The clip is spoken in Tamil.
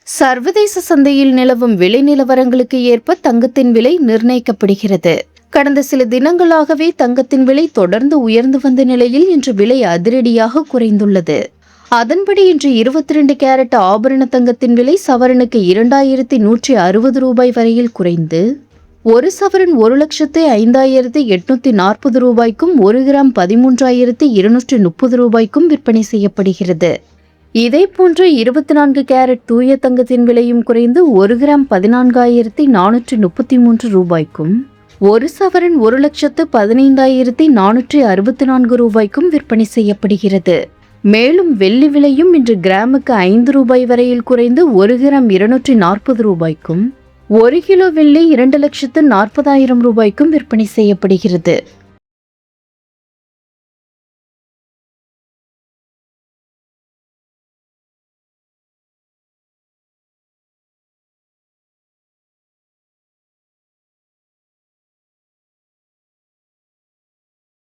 சர்வதேச சந்தையில் நிலவும் விலை நிலவரங்களுக்கு ஏற்ப தங்கத்தின் விலை நிர்ணயிக்கப்படுகிறது. கடந்த சில தினங்களாகவே தங்கத்தின் விலை தொடர்ந்து உயர்ந்து வந்த நிலையில் இன்று விலை அதிரடியாக குறைந்துள்ளது. அதன்படி இன்று 22 கேரட் ஆபரண தங்கத்தின் விலை சவரனுக்கு 2160 ரூபாய் வரையில் குறைந்து 1 சவரன் 1,05,840 ரூபாய்க்கும் 1 கிராம் 13,230 ரூபாய்க்கும் விற்பனை செய்யப்படுகிறது. இதேபோன்று 24 கேரட் தூய தங்கத்தின் விலையும் குறைந்து 1 கிராம் 14,433 ரூபாய்க்கும் 1 சவரன் 1,15,464 ரூபாய்க்கும் விற்பனை செய்யப்படுகிறது. மேலும் வெள்ளி விலையும் இன்று கிராமுக்கு 5 ரூபாய் வரையில் குறைந்து 1 கிராம் 240 ரூபாய்க்கும் 1 கிலோ வெள்ளி 2,40,000 ரூபாய்க்கும் விற்பனை செய்யப்படுகிறது.